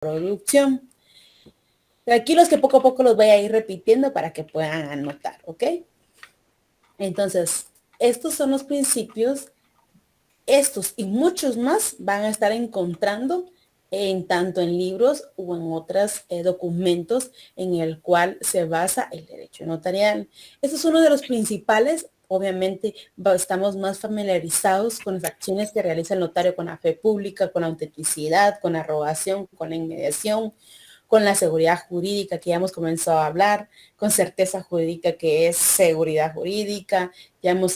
producción. Aquí los que poco a poco los voy a ir repitiendo para que puedan anotar, ¿ok? Entonces, estos son los principios. Estos y muchos más van a estar encontrando en tanto en libros o en otros documentos en el cual se basa el derecho notarial. Este es uno de los principales. Obviamente estamos más familiarizados con las acciones que realiza el notario con la fe pública, con la autenticidad, con la arrogación, con la inmediación, con la seguridad jurídica que ya hemos comenzado a hablar, con certeza jurídica que es seguridad jurídica,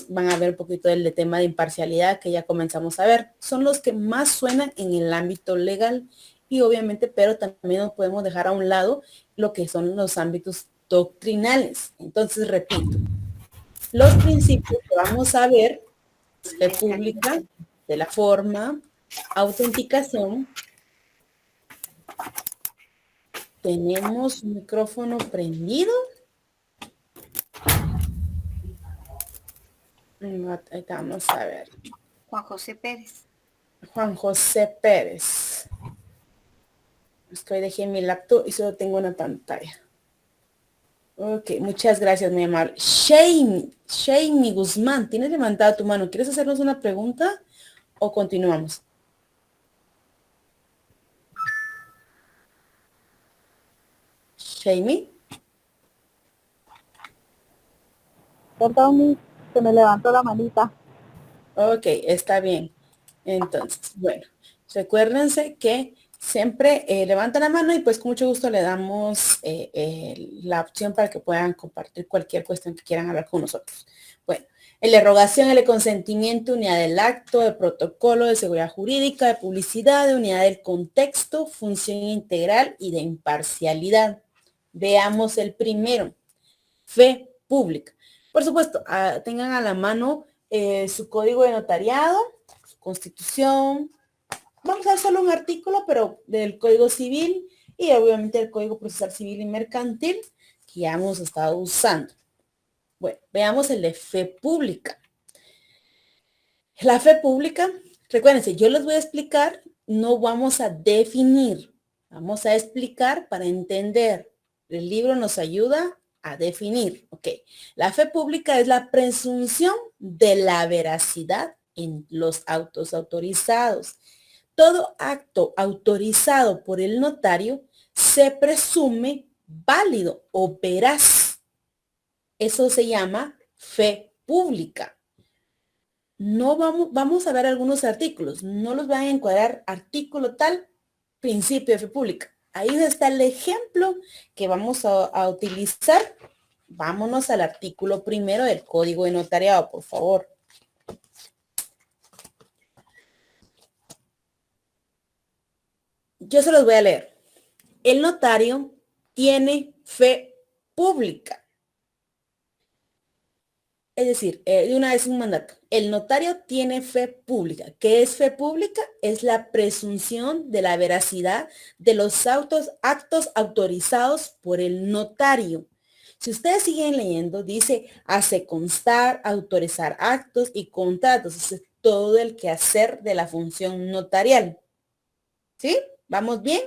van a ver un poquito del tema de imparcialidad que ya comenzamos a ver. Son los que más suenan en el ámbito legal y obviamente, pero también no podemos dejar a un lado lo que son los ámbitos doctrinales. Entonces, repito, los principios que vamos a ver, fe pública, de la forma, autenticación. Tenemos un micrófono prendido. Ahí vamos a ver. Juan José Pérez. Juan José Pérez. Es que hoy dejé mi laptop y solo tengo una pantalla. Ok, muchas gracias, mi amable. Shane Guzmán, tienes levantada tu mano. ¿Quieres hacernos una pregunta o continuamos? Shamey. Perdón, se me levantó la manita. Ok, está bien. Entonces, bueno, recuérdense que siempre levantan la mano y pues con mucho gusto le damos la opción para que puedan compartir cualquier cuestión que quieran hablar con nosotros. Bueno, en la erogación, el consentimiento, unidad del acto, de protocolo, de seguridad jurídica, de publicidad, de unidad del contexto, función integral y de imparcialidad. Veamos el primero, fe pública. Por supuesto, tengan a la mano su código de notariado, su constitución. Vamos a ver solo un artículo, pero del Código Civil y obviamente el Código Procesal Civil y Mercantil que ya hemos estado usando. Bueno, veamos el de fe pública. La fe pública, recuérdense, yo les voy a explicar, no vamos a definir, vamos a explicar para entender. El libro nos ayuda a definir, ok. La fe pública es la presunción de la veracidad en los autos autorizados. Todo acto autorizado por el notario se presume válido o veraz. Eso se llama fe pública. No vamos a ver algunos artículos, no los van a encuadrar artículo tal, principio de fe pública. Ahí está el ejemplo que vamos a utilizar. Vámonos al artículo primero del Código de Notariado, por favor. Yo se los voy a leer. El notario tiene fe pública. Es decir, de una vez un mandato. El notario tiene fe pública. ¿Qué es fe pública? Es la presunción de la veracidad de los actos autorizados por el notario. Si ustedes siguen leyendo, dice hace constar, autorizar actos y contratos. Es todo el quehacer de la función notarial. ¿Sí? ¿Vamos bien?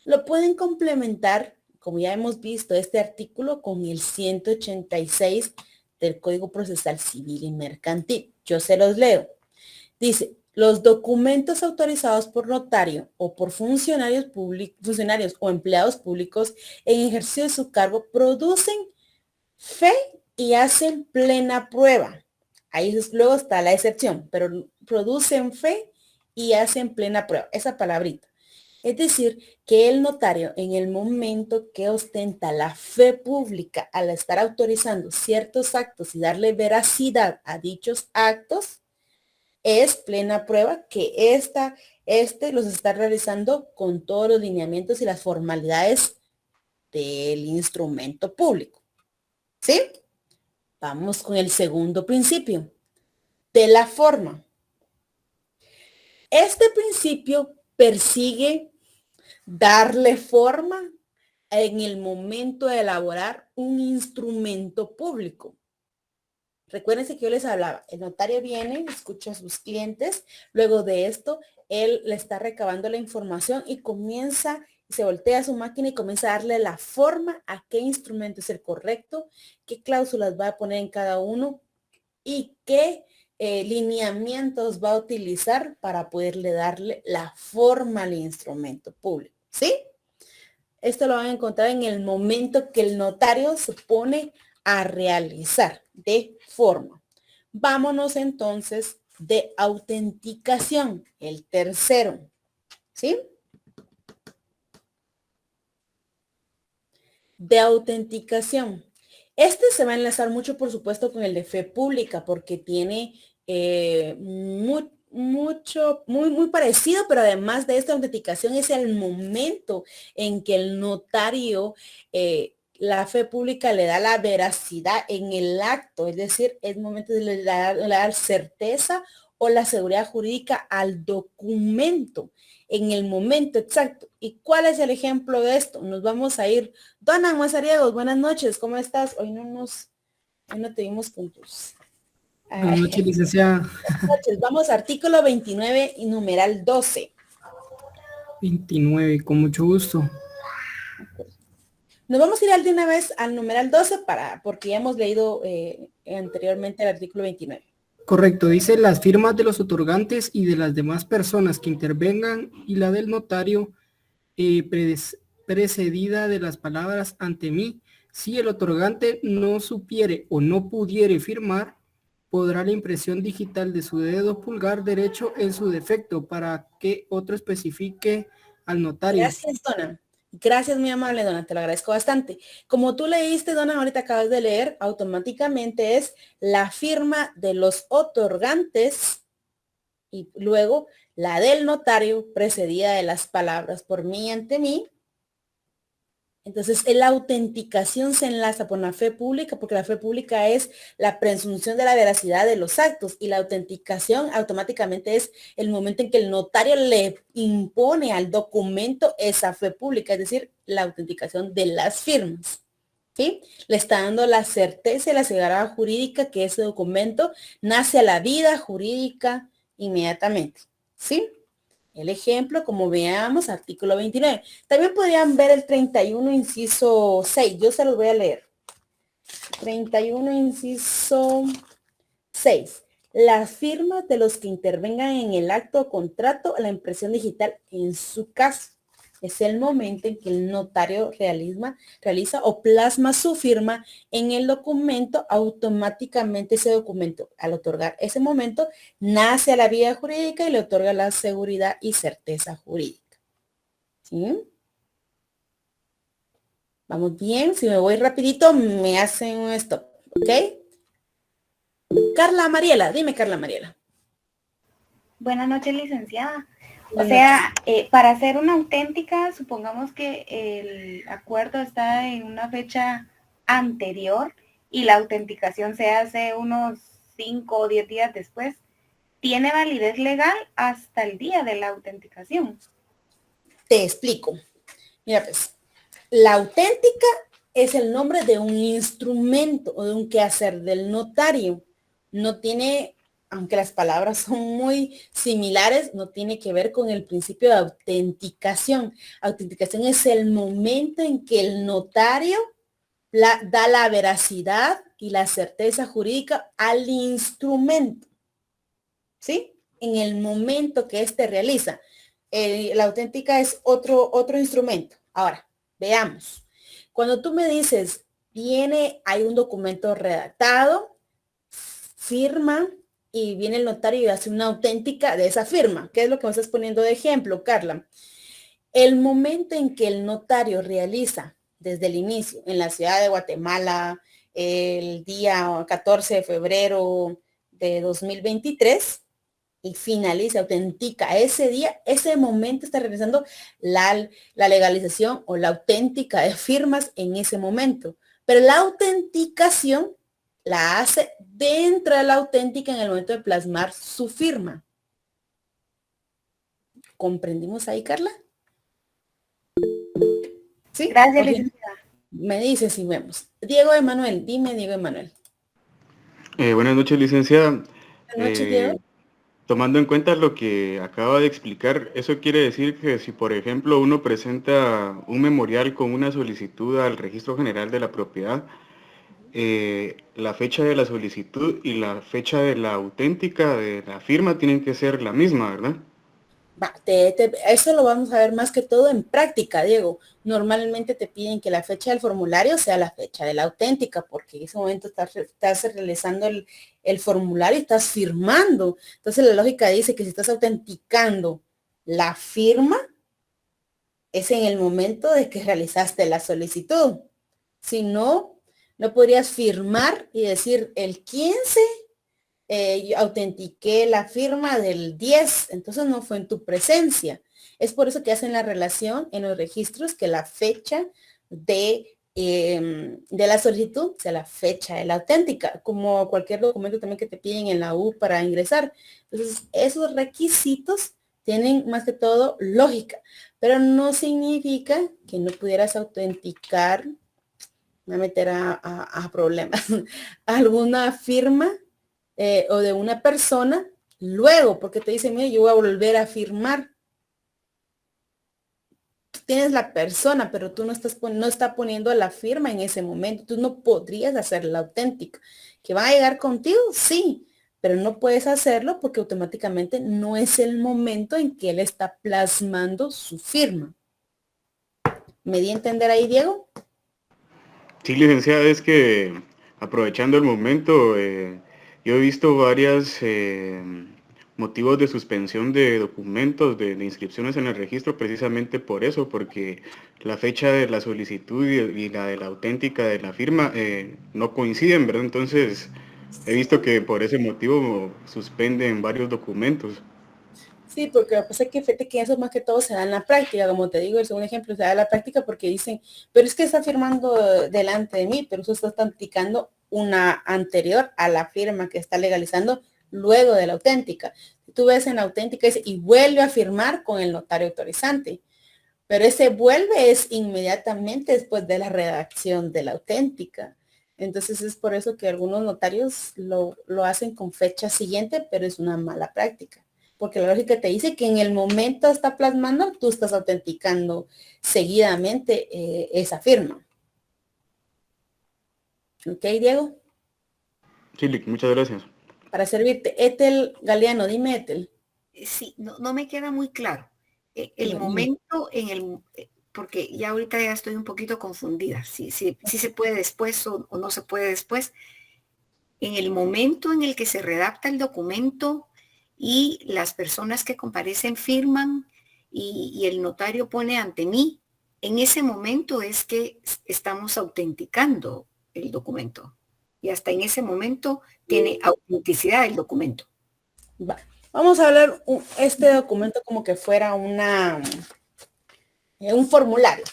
Lo pueden complementar, como ya hemos visto, este artículo con el 186 del Código Procesal Civil y Mercantil. Yo se los leo. Dice, los documentos autorizados por notario o por funcionarios o empleados públicos en ejercicio de su cargo producen fe y hacen plena prueba. Ahí luego está la excepción, pero producen fe y hacen plena prueba. Esa palabrita. Es decir, que el notario en el momento que ostenta la fe pública al estar autorizando ciertos actos y darle veracidad a dichos actos, es plena prueba que este los está realizando con todos los lineamientos y las formalidades del instrumento público. ¿Sí? Vamos con el segundo principio, de la forma. Este principio persigue darle forma en el momento de elaborar un instrumento público. Recuérdense que yo les hablaba, el notario viene, escucha a sus clientes, luego de esto, él le está recabando la información y comienza se voltea a su máquina y comienza a darle la forma a qué instrumento es el correcto, qué cláusulas va a poner en cada uno y qué lineamientos va a utilizar para poderle darle la forma al instrumento público, ¿sí? Esto lo van a encontrar en el momento que el notario se pone a realizar de forma. Vámonos entonces de autenticación, el tercero, ¿sí? De autenticación. Este se va a enlazar mucho, por supuesto, con el de fe pública, porque tiene muy parecido, pero además de esta autenticación es el momento en que el notario, la fe pública le da la veracidad en el acto, es decir, es momento de dar certeza o la seguridad jurídica al documento en el momento exacto. ¿Y cuál es el ejemplo de esto? Nos vamos a ir. Dona Mazariegos, buenas noches, ¿cómo estás? Hoy no te vimos puntos. Buenas noches, licenciada. Buenas noches. Vamos a artículo 29 y numeral 12. 29, con mucho gusto. Nos vamos a ir de una vez al numeral 12 porque ya hemos leído anteriormente el artículo 29. Correcto, dice las firmas de los otorgantes y de las demás personas que intervengan y la del notario precedida de las palabras ante mí. Si el otorgante no supiere o no pudiere firmar, podrá la impresión digital de su dedo pulgar derecho en su defecto para que otro especifique al notario. Gracias, Dona. Gracias, muy amable, Dona, te lo agradezco bastante. Como tú leíste, Dona, ahorita acabas de leer, automáticamente es la firma de los otorgantes y luego la del notario precedida de las palabras por mí ante mí. Entonces, la autenticación se enlaza con la fe pública porque la fe pública es la presunción de la veracidad de los actos y la autenticación automáticamente es el momento en que el notario le impone al documento esa fe pública, es decir, la autenticación de las firmas. ¿Sí? Le está dando la certeza y la seguridad jurídica que ese documento nace a la vida jurídica inmediatamente. ¿Sí? El ejemplo, como veamos, artículo 29. También podrían ver el 31, inciso 6. Yo se los voy a leer. 31, inciso 6. Las firmas de los que intervengan en el acto o contrato, la impresión digital en su caso. Es el momento en que el notario realiza o plasma su firma en el documento. Automáticamente ese documento, al otorgar ese momento, nace a la vida jurídica y le otorga la seguridad y certeza jurídica. ¿Sí? Vamos bien. Si me voy rapidito, me hacen un stop. ¿Ok? Carla Mariela. Dime, Carla Mariela. Buenas noches, licenciada. Buenas O sea, para hacer una auténtica, supongamos que el acuerdo está en una fecha anterior y la autenticación se hace unos 5 o 10 días después. ¿Tiene validez legal hasta el día de la autenticación? Te explico. Mira, pues, la auténtica es el nombre de un instrumento o de un quehacer del notario. No tiene, aunque las palabras son muy similares, no tiene que ver con el principio de autenticación. Autenticación es el momento en que el notario da la veracidad y la certeza jurídica al instrumento. ¿Sí? En el momento que éste realiza. La auténtica es otro instrumento. Ahora, veamos. Cuando tú me dices, hay un documento redactado, firma, y viene el notario y hace una auténtica de esa firma. ¿Qué es lo que me estás poniendo de ejemplo, Carla? El momento en que el notario realiza desde el inicio en la ciudad de Guatemala, el día 14 de febrero de 2023, y finaliza, autentica ese día, ese momento está realizando la legalización o la auténtica de firmas en ese momento. Pero la autenticación la hace dentro de la auténtica en el momento de plasmar su firma. ¿Comprendimos ahí, Carla? ¿Sí? Gracias, licenciada. Me dice si vemos. Diego Emanuel, dime, Diego Emanuel. Buenas noches, licenciada. Buenas noches, Diego. tomando en cuenta lo que acaba de explicar, eso quiere decir que si, por ejemplo, uno presenta un memorial con una solicitud al Registro General de la Propiedad, la fecha de la solicitud y la fecha de la auténtica de la firma tienen que ser la misma, ¿verdad? Va, eso lo vamos a ver más que todo en práctica, Diego. Normalmente te piden que la fecha del formulario sea la fecha de la auténtica, porque en ese momento estás realizando el formulario y estás firmando. Entonces la lógica dice que si estás autenticando la firma, es en el momento de que realizaste la solicitud. Si no, no podrías firmar y decir el 15. Yo autentiqué la firma del 10, entonces no fue en tu presencia. Es por eso que hacen la relación en los registros que la fecha de la solicitud sea la fecha de la auténtica, como cualquier documento también que te piden en la U para ingresar. Entonces, esos requisitos tienen más que todo lógica, pero no significa que no pudieras autenticar, me voy a meter a problemas, alguna firma o de una persona, luego, porque te dicen, mira, yo voy a volver a firmar. Tú tienes la persona, pero tú no estás poniendo la firma en ese momento. Tú no podrías hacer la auténtica. ¿Que va a llegar contigo? Sí, pero no puedes hacerlo porque automáticamente no es el momento en que él está plasmando su firma. ¿Me di a entender ahí, Diego? Sí, licenciada, es que aprovechando el momento, yo he visto varios motivos de suspensión de documentos, de inscripciones en el registro, precisamente por eso, porque la fecha de la solicitud y la de la auténtica de la firma no coinciden, ¿verdad? Entonces, he visto que por ese motivo suspenden varios documentos. Sí, porque lo que pasa es que fíjate que eso más que todo se da en la práctica, como te digo, el segundo ejemplo se da en la práctica porque dicen, pero es que está firmando delante de mí, pero eso está autenticando una anterior a la firma que está legalizando luego de la auténtica. Tú ves en la auténtica y vuelve a firmar con el notario autorizante, pero ese vuelve es inmediatamente después de la redacción de la auténtica. Entonces es por eso que algunos notarios lo hacen con fecha siguiente, pero es una mala práctica. Porque la lógica te dice que en el momento está plasmando, tú estás autenticando seguidamente esa firma. ¿Ok, Diego? Sí, muchas gracias. Para servirte. Etel Galeano, dime, Etel. Sí, no me queda muy claro. El momento porque ya ahorita ya estoy un poquito confundida, si se puede después o no se puede después. En el momento en el que se redacta el documento y las personas que comparecen firman y el notario pone ante mí, en ese momento es que estamos autenticando el documento. Y hasta en ese momento tiene autenticidad el documento. Va. Vamos a hablar este documento como que fuera un formulario.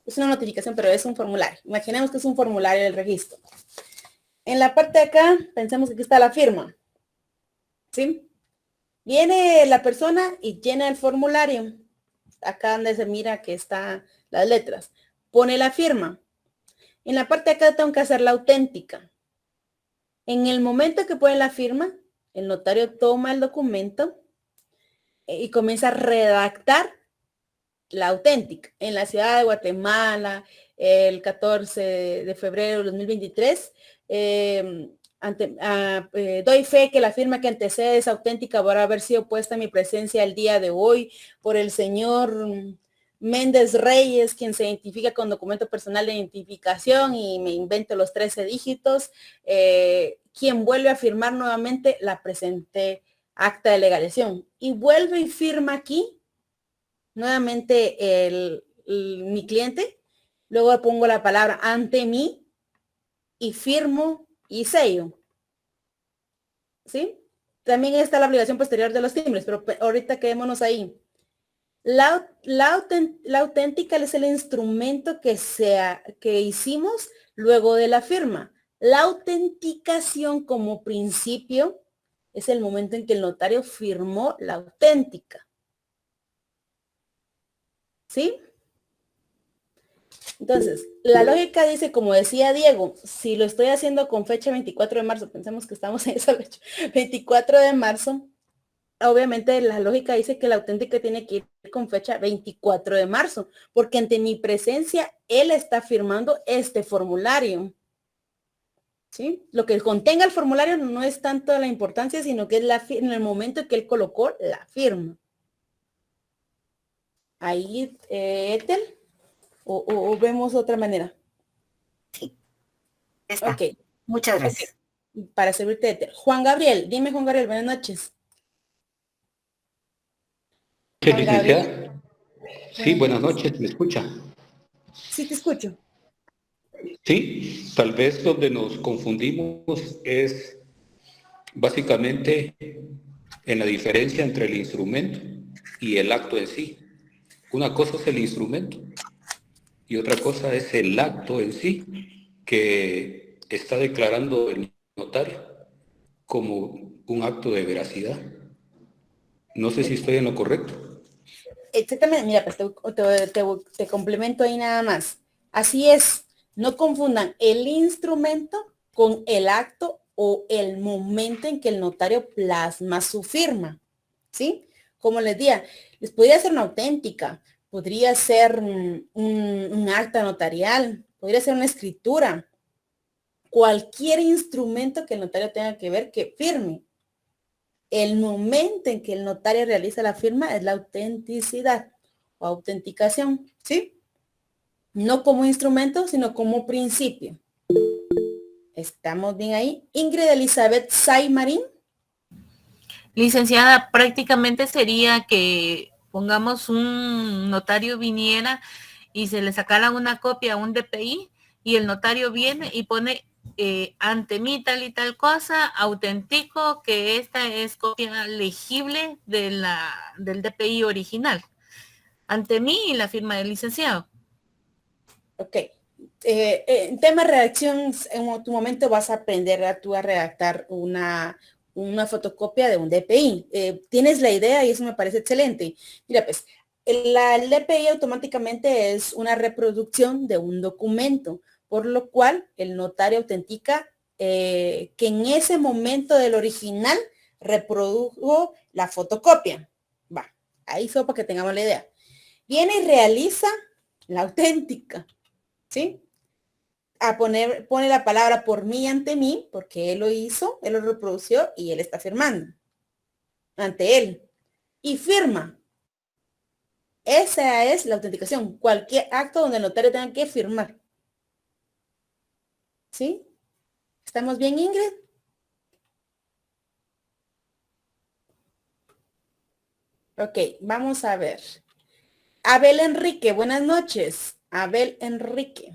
Es una notificación, pero es un formulario. Imaginemos que es un formulario del registro. En la parte de acá, pensemos que aquí está la firma. ¿Sí? Viene la persona y llena el formulario. Acá donde se mira que están las letras. Pone la firma. En la parte de acá tengo que hacer la auténtica. En el momento que pone la firma, el notario toma el documento y comienza a redactar la auténtica. En la ciudad de Guatemala, el 14 de febrero de 2023, doy fe que la firma que antecede es auténtica por haber sido puesta en mi presencia el día de hoy por el señor Méndez Reyes, quien se identifica con documento personal de identificación y me invento los 13 dígitos, quien vuelve a firmar nuevamente la presente acta de legalización y vuelve y firma aquí nuevamente mi cliente, luego pongo la palabra ante mí y firmo y sello. ¿Sí? También está la obligación posterior de los timbres, pero ahorita quedémonos ahí. La auténtica es el instrumento que hicimos luego de la firma. La autenticación como principio es el momento en que el notario firmó la auténtica. ¿Sí? Entonces, la lógica dice, como decía Diego, si lo estoy haciendo con fecha 24 de marzo, pensemos que estamos en esa fecha, 24 de marzo, obviamente la lógica dice que la auténtica tiene que ir con fecha 24 de marzo, porque ante mi presencia él está firmando este formulario. ¿Sí? Lo que contenga el formulario no es tanto la importancia, sino que es en el momento en que él colocó la firma. Ahí, Ethel, o vemos otra manera. Sí, está. Ok. Muchas gracias. Okay. Para servirte, Ethel. Juan Gabriel, dime Juan Gabriel, buenas noches. Juan Gabriel. Sí, buenas noches, ¿me escucha? Sí, te escucho. Sí, tal vez donde nos confundimos es básicamente en la diferencia entre el instrumento y el acto en sí. Una cosa es el instrumento y otra cosa es el acto en sí que está declarando el notario como un acto de veracidad. No sé si estoy en lo correcto. Exactamente, mira, pues te complemento ahí nada más. Así es, no confundan el instrumento con el acto o el momento en que el notario plasma su firma, ¿sí? Como les decía, les podría ser una auténtica, podría ser un acta notarial, podría ser una escritura, cualquier instrumento que el notario tenga que ver que firme. El momento en que el notario realiza la firma es la autenticidad o autenticación, ¿sí? No como instrumento, sino como principio. ¿Estamos bien ahí? Ingrid Elizabeth Saymarín. Licenciada, prácticamente sería que pongamos un notario viniera y se le sacara una copia a un DPI y el notario viene y pone ante mí tal y tal cosa, autentico que esta es copia legible del DPI original. Ante mí y la firma del licenciado. Ok. En tema de redacción, en tu momento vas a aprender a redactar una fotocopia de un DPI. Tienes la idea y eso me parece excelente. Mira, pues, el DPI automáticamente es una reproducción de un documento, por lo cual el notario autentica que en ese momento del original reprodujo la fotocopia. Va, ahí fue para que tengamos la idea. Viene y realiza la auténtica, ¿sí? Pone la palabra por mí ante mí, porque él lo hizo, él lo reprodució y él está firmando ante él. Y firma. Esa es la autenticación. Cualquier acto donde el notario tenga que firmar. ¿Sí? ¿Estamos bien, Ingrid? Ok, vamos a ver. Abel Enrique, buenas noches. Abel Enrique.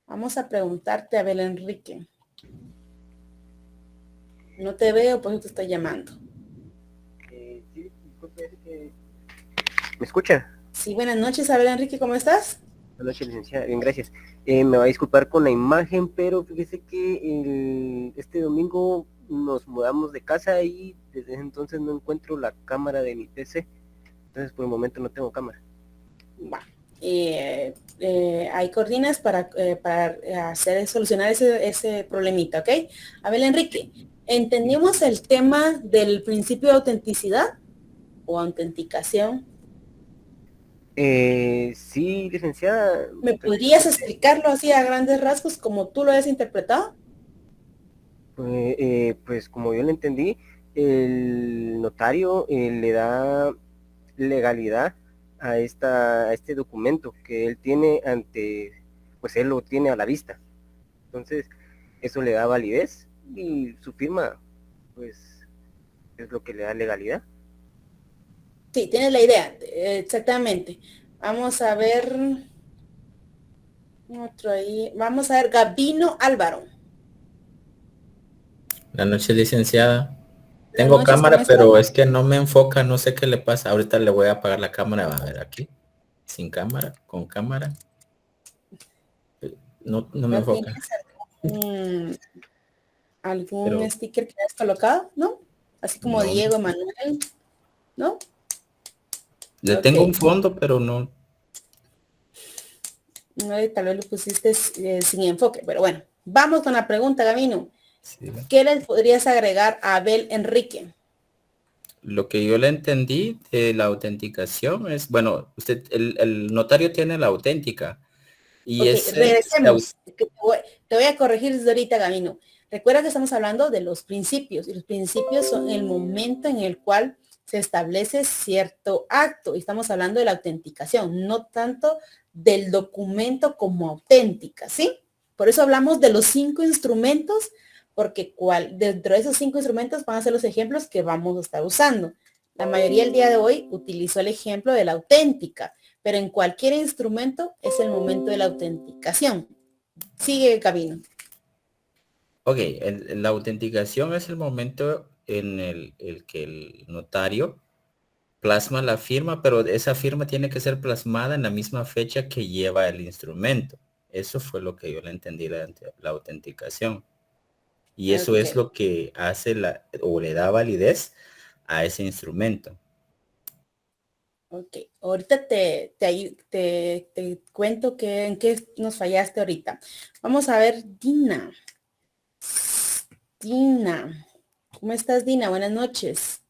Vamos a preguntarte, Abel Enrique. No te veo, por eso te estoy llamando. Sí, disculpe, ¿me escucha? Sí, buenas noches, Abel Enrique, ¿cómo estás? Buenas noches, licenciada. Bien, gracias. Me va a disculpar con la imagen, pero fíjese que este domingo nos mudamos de casa y desde ese entonces no encuentro la cámara de mi PC. Entonces, por el momento no tengo cámara. Bueno, hay coordinas para solucionar ese problemita, ¿ok? Abel Enrique, ¿entendimos el tema del principio de autenticidad o autenticación? Sí, licenciada. ¿Me podrías explicarlo así a grandes rasgos como tú lo has interpretado? Pues como yo lo entendí, el notario le da legalidad a este documento que él tiene pues él lo tiene a la vista. Entonces, eso le da validez y su firma, pues, es lo que le da legalidad. Sí, tienes la idea, exactamente. Vamos a ver otro ahí. Vamos a ver Gabino Álvaro. Buenas noches, licenciada. Buenas Tengo noches, cámara, ¿cómo está? pero es que no me enfoca, no sé qué le pasa. Ahorita le voy a apagar la cámara, va a ver aquí. Sin cámara, con cámara. No me enfoca. ¿Algún Pero sticker que hayas colocado? ¿No? Así como no. Diego, Manuel, ¿no? Le Ok. tengo un fondo, pero no. No, tal vez lo pusiste sin enfoque, pero bueno. Vamos con la pregunta, Gabino. Sí. ¿Qué le podrías agregar a Abel Enrique? lo que yo le entendí de la autenticación es, bueno, usted, el notario tiene la auténtica y Ok, ese, regresemos. Te voy a corregir desde ahorita, Gabino. Recuerda que estamos hablando de los principios y los principios son el momento en el cual se establece cierto acto y estamos hablando de la autenticación, no tanto del documento como auténtica, ¿sí? Por eso hablamos de los 5 instrumentos, porque dentro de esos 5 instrumentos van a ser los ejemplos que vamos a estar usando. La mayoría el día de hoy utilizó el ejemplo de la auténtica, pero en cualquier instrumento es el momento de la autenticación. Sigue, Gabino. ok, la autenticación es el momento en el que el notario plasma la firma, pero esa firma tiene que ser plasmada en la misma fecha que lleva el instrumento. Eso fue lo que yo le entendí la autenticación. Y eso es lo que hace o le da validez a ese instrumento. Ok, ahorita te cuento en qué nos fallaste ahorita. Vamos a ver, Dina. Dina, ¿cómo estás, Dina? Buenas noches.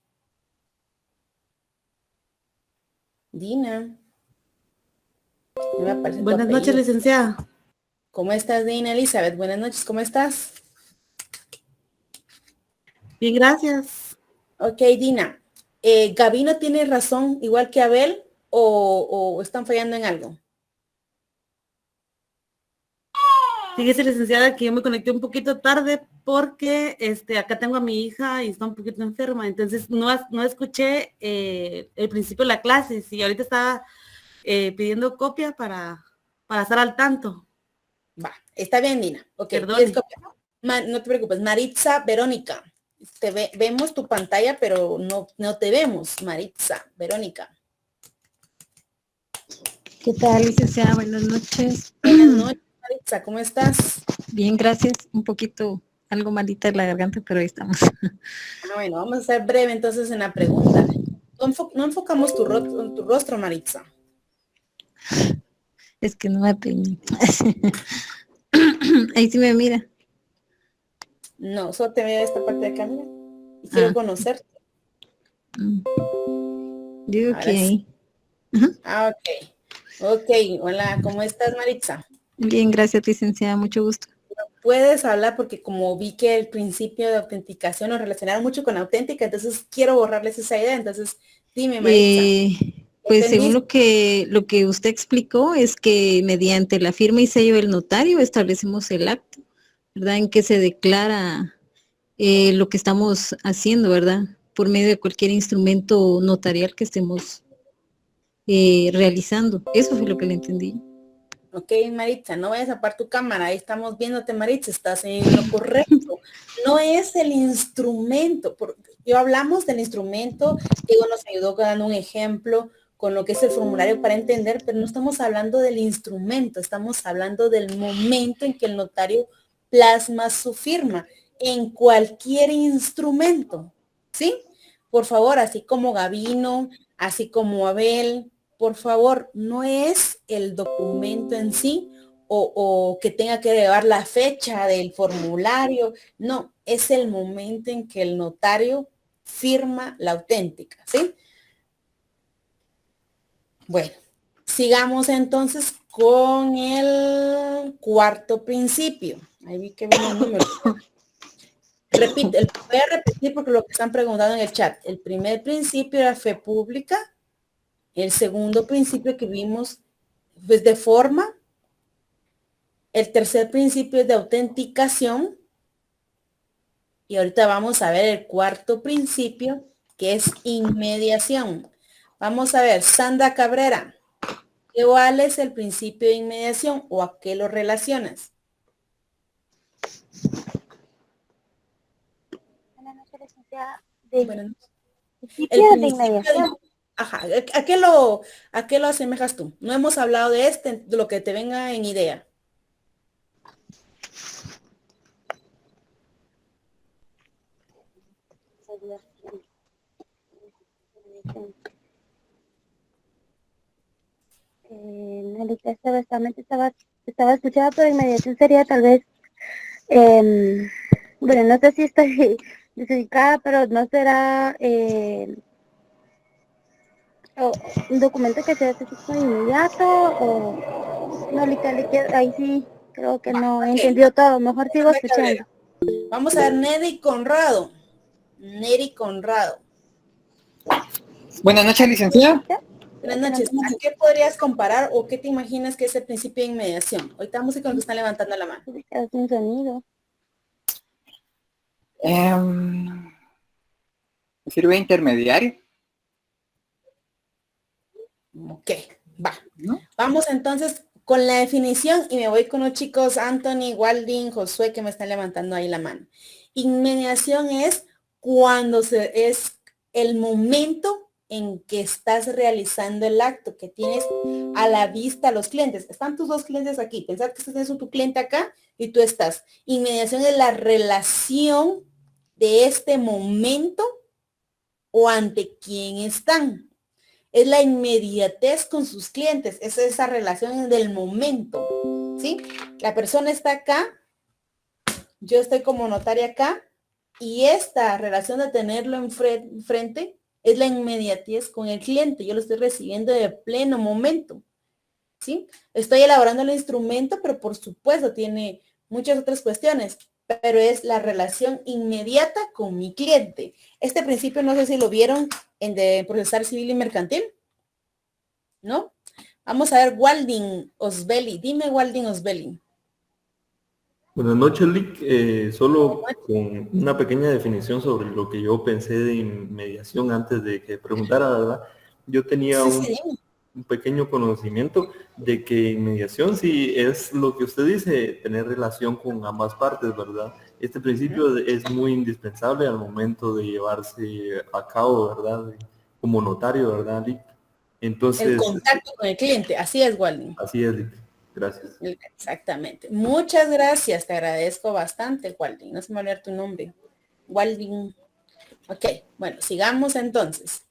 Dina. No me aparece tu Buenas noches, apellido. licenciada. ¿Cómo estás, Dina? Elizabeth, buenas noches, ¿cómo estás? Bien, gracias. Ok, Dina. ¿Gabino tiene razón igual que Abel o están fallando en algo? Fíjese, licenciada, que yo me conecté un poquito tarde porque acá tengo a mi hija y está un poquito enferma, entonces no escuché el principio de la clase. Sí, ahorita estaba pidiendo copia para estar al tanto. Va, está bien, Dina. Ok, Perdón. No te preocupes. Maritza Verónica. Vemos tu pantalla, pero no te vemos, Maritza Verónica. ¿Qué tal, licenciada? Buenas noches. Buenas noches, Maritza, ¿cómo estás? Bien, gracias. Un poquito, algo malita de la garganta, pero ahí estamos. Bueno, vamos a ser breve entonces en la pregunta. No enfocamos tu rostro, Maritza. Es que no me peiné. Ahí sí me mira. No, solo te veo esta parte de acá, mira. Y quiero conocerte. Digo que ahí. Ok, hola, ¿cómo estás, Maritza? Bien, gracias, licenciada, mucho gusto. Puedes hablar porque como vi que el principio de autenticación lo relacionaron mucho con auténtica, entonces quiero borrarles esa idea, entonces dime, Maritza. Pues según lo que usted explicó es que mediante la firma y sello del notario establecemos el acto, ¿verdad? En que se declara lo que estamos haciendo, ¿verdad? Por medio de cualquier instrumento notarial que estemos realizando. Eso fue lo que le entendí. Ok, Maritza, no vayas a apagar tu cámara, ahí estamos viéndote, Maritza, estás en lo correcto. No es el instrumento, yo hablamos del instrumento, Diego nos ayudó dando un ejemplo con lo que es el formulario para entender, pero no estamos hablando del instrumento, estamos hablando del momento en que el notario plasma su firma en cualquier instrumento, ¿sí? Por favor, así como Gabino, así como Abel, por favor, no es el documento en sí o que tenga que llevar la fecha del formulario, no, es el momento en que el notario firma la auténtica, ¿sí? Bueno, sigamos entonces con el cuarto principio. Ahí vi que viene el número. Repito, voy a repetir porque lo que están preguntando en el chat. El primer principio era fe pública. El segundo principio que vimos pues de forma. El tercer principio es de autenticación. Y ahorita vamos a ver el cuarto principio, que es inmediación. Vamos a ver, Sandra Cabrera, ¿cuál es el principio de inmediación o a qué lo relacionas? Buenas noches, licenciada. El principio ajá, ¿a qué lo asemejas tú? No hemos hablado de de lo que te venga en idea. Estaba escuchando, pero inmediación sería tal vez, bueno, no sé si estoy desubicada, pero no será un documento que se hace así de inmediato o no, ahí sí creo que no he entendido todo, mejor sigo escuchando. Vamos a ver Neri Conrado. Neri Conrado. Buenas noches, licenciada. Buenas noches. ¿A qué podrías comparar o qué te imaginas que es el principio de inmediación? Ahorita vamos con los que están levantando la mano. Es un sonido. ¿Sirve intermediario? Ok, va. ¿No? Vamos entonces con la definición y me voy con los chicos Anthony, Walding, Josué que me están levantando ahí la mano. Inmediación es cuando es el momento en que estás realizando el acto, que tienes a la vista a los clientes. Están tus dos clientes aquí. Pensar que tienes tu cliente acá y tú estás. Inmediación es la relación de este momento o ante quién están. Es la inmediatez con sus clientes. Es esa relación del momento. ¿Sí? La persona está acá. Yo estoy como notaria acá. Y esta relación de tenerlo enfrente es la inmediatez con el cliente. Yo lo estoy recibiendo de pleno momento. ¿Sí? Estoy elaborando el instrumento, pero por supuesto tiene muchas otras cuestiones, pero es la relación inmediata con mi cliente. Este principio no sé si lo vieron en de procesar civil y mercantil, ¿no? Vamos a ver Walding Osbeli. Dime Walding Osbeli. Buenas noches, Lick. Solo con una pequeña definición sobre lo que yo pensé de inmediación antes de que preguntara, ¿verdad? Yo tenía un pequeño conocimiento de que inmediación sí es lo que usted dice, tener relación con ambas partes, ¿verdad? Este principio es muy indispensable al momento de llevarse a cabo, ¿verdad? Como notario, ¿verdad, Lick? Entonces, el contacto con el cliente, así es, Walding. Así es, Lick. Gracias. Exactamente. Muchas gracias. Te agradezco bastante, Walding. No se me olvidó tu nombre. Walding. Ok, bueno, sigamos entonces.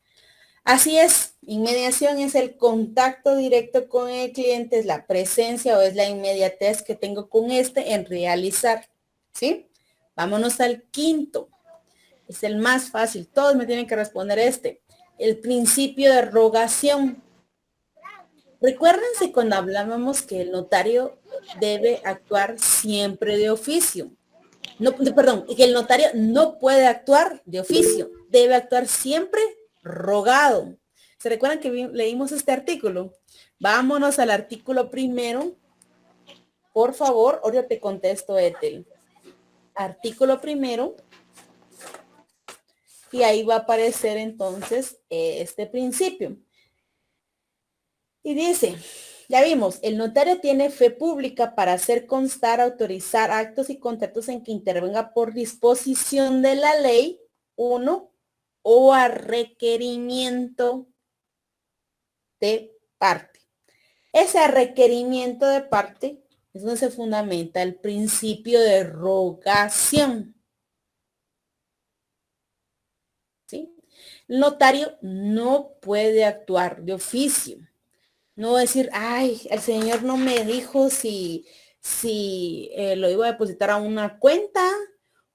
Así es. Inmediación es el contacto directo con el cliente, es la presencia o es la inmediatez que tengo con este en realizar. ¿Sí? Vámonos al quinto. Es el más fácil. Todos me tienen que responder este. El principio de rogación. Recuérdense cuando hablábamos que el notario debe actuar siempre de oficio. No, perdón, que el notario no puede actuar de oficio, debe actuar siempre rogado. ¿Se recuerdan que leímos este artículo? Vámonos al artículo primero. Por favor, ahora te contesto, Ethel. Artículo primero. Y ahí va a aparecer entonces este principio. Y dice, ya vimos, el notario tiene fe pública para hacer constar, autorizar actos y contratos en que intervenga por disposición de la ley, 1, o a requerimiento de parte. Ese requerimiento de parte es donde se fundamenta el principio de rogación. ¿Sí? El notario no puede actuar de oficio. No decir, ay, el señor no me dijo si lo iba a depositar a una cuenta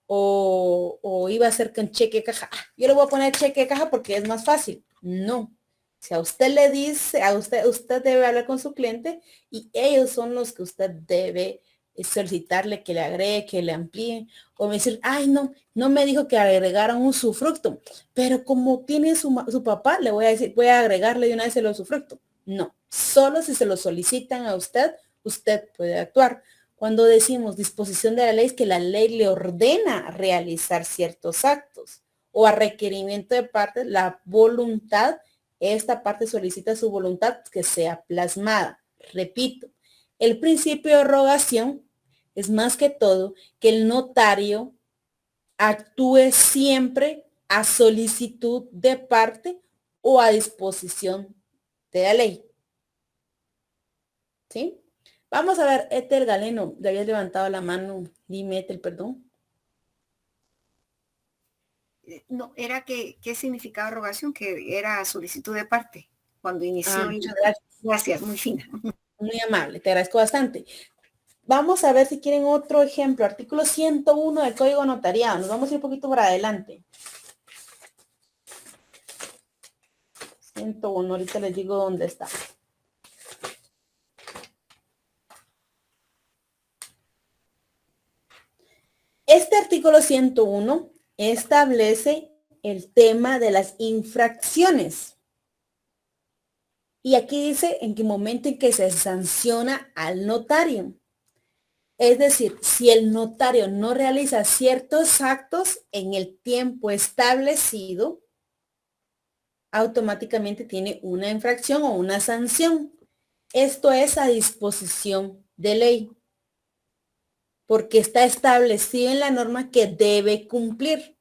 o iba a hacer con cheque de caja. Yo le voy a poner cheque de caja porque es más fácil. No. Si a usted le dice, usted debe hablar con su cliente y ellos son los que usted debe solicitarle que le agregue, que le amplíe, o decir, ay, no me dijo que agregaran un usufructo, pero como tiene su papá, le voy a decir, voy a agregarle de una vez el usufructo. No, solo si se lo solicitan a usted, usted puede actuar. Cuando decimos disposición de la ley, es que la ley le ordena realizar ciertos actos o a requerimiento de parte, la voluntad, esta parte solicita su voluntad que sea plasmada. Repito, el principio de rogación es más que todo que el notario actúe siempre a solicitud de parte o a disposición de la ley. ¿Sí? Vamos a ver, Ethel Galeno, le habías levantado la mano. Dime, Ethel, perdón. No, era que, ¿qué significaba rogación? Que era solicitud de parte. Cuando inició. Muchas gracias. Gracias, muy fina. Muy amable, te agradezco bastante. Vamos a ver si quieren otro ejemplo. Artículo 101 del Código Notariado. Nos vamos a ir un poquito para adelante. 101, ahorita les digo dónde está. Este artículo 101 establece el tema de las infracciones. Y aquí dice en qué momento en que se sanciona al notario. Es decir, si el notario no realiza ciertos actos en el tiempo establecido, automáticamente tiene una infracción o una sanción. Esto es a disposición de ley, porque está establecido en la norma que debe cumplir.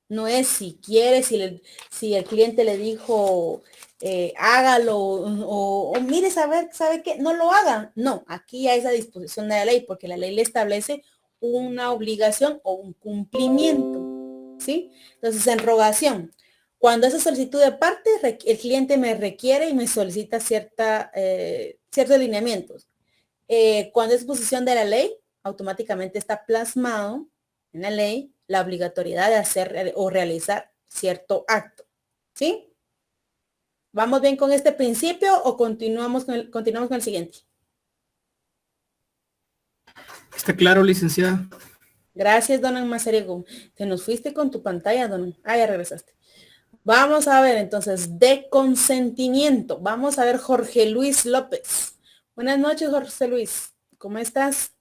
No es si quiere, si el cliente le dijo hágalo o mire, ¿sabe qué? No lo hagan. No, aquí ya es a disposición de la ley, porque la ley le establece una obligación o un cumplimiento, ¿sí? Entonces, en rogación, cuando esa solicitud de parte, el cliente me requiere y me solicita ciertos lineamientos. Cuando es disposición de la ley, automáticamente está plasmado en la ley la obligatoriedad de hacer o realizar cierto acto, ¿sí? ¿Vamos bien con este principio o continuamos con el siguiente? Está claro, licenciada. Gracias, don Mazariego. Te nos fuiste con tu pantalla, don. Ah, ya regresaste. Vamos a ver, entonces, de consentimiento. Vamos a ver Jorge Luis López. Buenas noches, Jorge Luis. ¿Cómo estás?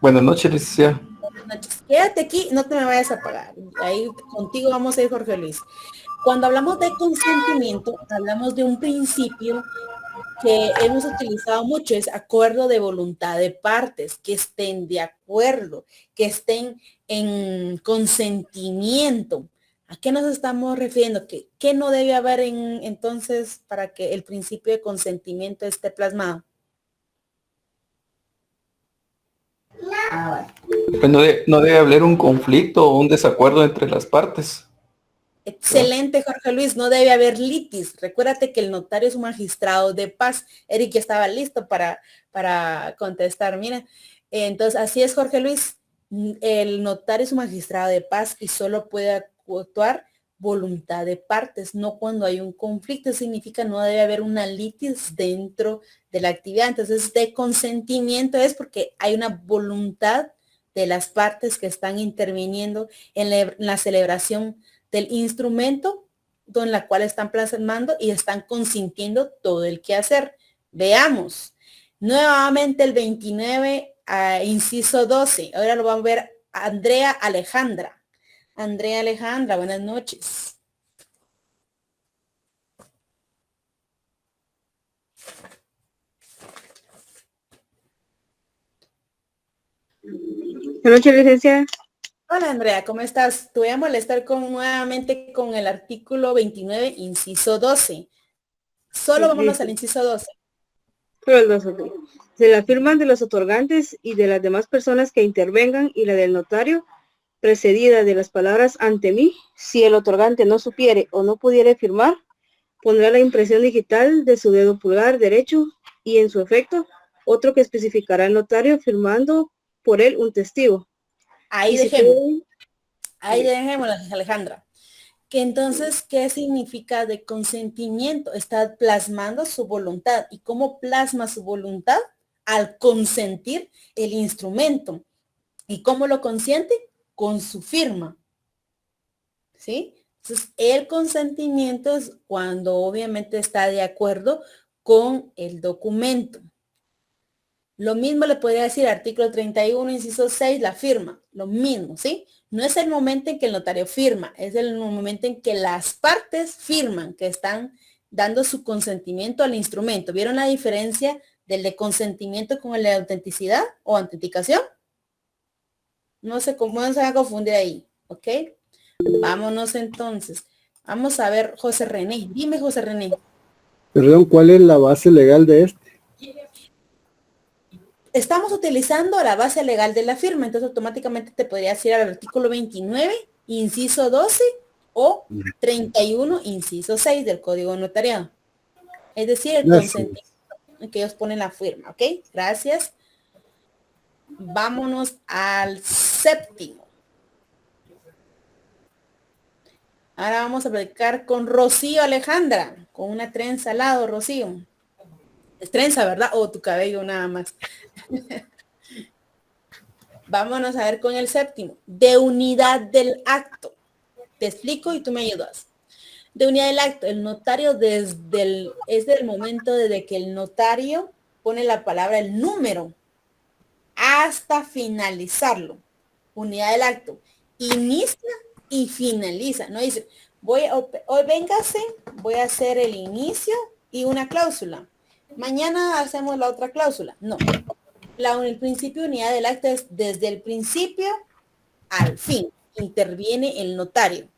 Buenas noches, licenciada. Buenas noches. Quédate aquí, no te me vayas a apagar. Ahí contigo vamos a ir, Jorge Luis. Cuando hablamos de consentimiento, hablamos de un principio que hemos utilizado mucho, es acuerdo de voluntad de partes, que estén de acuerdo, que estén en consentimiento. ¿A qué nos estamos refiriendo? ¿Qué no debe haber entonces para que el principio de consentimiento esté plasmado? Pues no debe haber un conflicto o un desacuerdo entre las partes. Excelente, Jorge Luis, no debe haber litis. Recuérdate que el notario es un magistrado de paz. Eric ya estaba listo para contestar. Mira, entonces así es, Jorge Luis. El notario es un magistrado de paz y solo puede actuar voluntad de partes, no cuando hay un conflicto. Significa no debe haber una litis dentro de la actividad. Entonces, de consentimiento es porque hay una voluntad de las partes que están interviniendo en la celebración del instrumento en la cual están plasmando y están consintiendo todo el quehacer. Veamos. Nuevamente el 29, inciso 12. Ahora lo vamos a ver Andrea Alejandra. Andrea Alejandra, buenas noches. Buenas noches, licenciada. Hola Andrea, ¿cómo estás? Te voy a molestar nuevamente con el artículo 29, inciso 12. Solo vámonos al inciso 12. Solo el 12, ok. De la firma de los otorgantes y de las demás personas que intervengan y la del notario, precedida de las palabras ante mí, si el otorgante no supiere o no pudiere firmar, pondrá la impresión digital de su dedo pulgar derecho y en su efecto, otro que especificará el notario firmando por él un testigo. Ahí dejémoslo, Alejandra. Que entonces, ¿qué significa de consentimiento? Está plasmando su voluntad. ¿Y cómo plasma su voluntad? Al consentir el instrumento. ¿Y cómo lo consiente? Con su firma. ¿Sí? Entonces, el consentimiento es cuando obviamente está de acuerdo con el documento. Lo mismo le podría decir artículo 31, inciso 6, la firma. Lo mismo, ¿sí? No es el momento en que el notario firma, es el momento en que las partes firman, que están dando su consentimiento al instrumento. ¿Vieron la diferencia del de consentimiento con el de autenticidad o autenticación? No sé cómo se va a confundir ahí, ¿ok? Vámonos entonces. Vamos a ver, José René. Dime, José René. Perdón, ¿cuál es la base legal de este? Estamos utilizando la base legal de la firma, entonces automáticamente te podrías ir al artículo 29, inciso 12 o 31, inciso 6 del Código Notariado. Es decir, el consentimiento. en que ellos ponen la firma, ¿ok? Gracias. Vámonos al séptimo. Ahora vamos a platicar con Rocío Alejandra, con una trenza al lado, Rocío. Es trenza, ¿verdad? O tu cabello nada más. Vámonos a ver con el séptimo. De unidad del acto. Te explico y tú me ayudas. De unidad del acto, el notario es del momento desde que el notario pone la palabra, el número, hasta finalizarlo. Unidad del acto. Inicia y finaliza. No dice, hoy véngase, voy a hacer el inicio y una cláusula. Mañana hacemos la otra cláusula. No. El principio de unidad del acto es desde el principio al fin. Interviene el notario.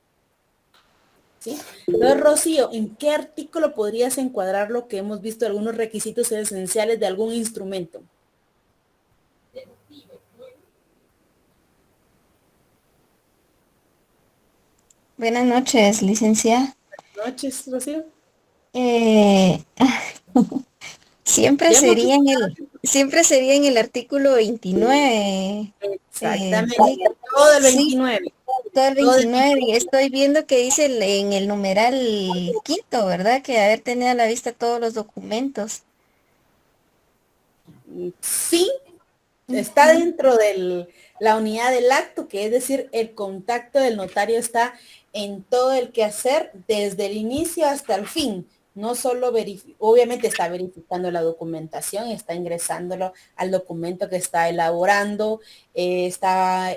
¿Sí? Entonces, Rocío, ¿en qué artículo podrías encuadrar lo que hemos visto, algunos requisitos esenciales de algún instrumento? Buenas noches, licenciada. Buenas noches, Rocío. Siempre sería en el artículo 29. Exactamente, todo el 29. Sí, todo el 29. Y estoy viendo que dice en el numeral quinto, ¿verdad? Que haber tenido a la vista todos los documentos. Sí, está dentro de la unidad del acto, que es decir, el contacto del notario está en todo el quehacer desde el inicio hasta el fin. No solo obviamente está verificando la documentación, está ingresándolo al documento que está elaborando, está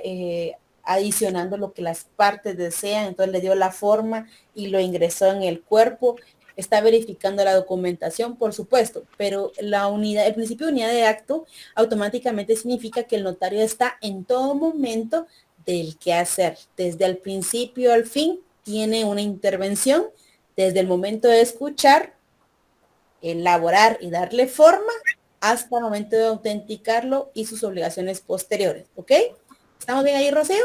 adicionando lo que las partes desean, entonces le dio la forma y lo ingresó en el cuerpo, está verificando la documentación, por supuesto, pero el principio de unidad de acto automáticamente significa que el notario está en todo momento del quehacer, desde el principio al fin, tiene una intervención, desde el momento de escuchar, elaborar y darle forma, hasta el momento de autenticarlo y sus obligaciones posteriores, ¿ok? ¿Estamos bien ahí, Rocío?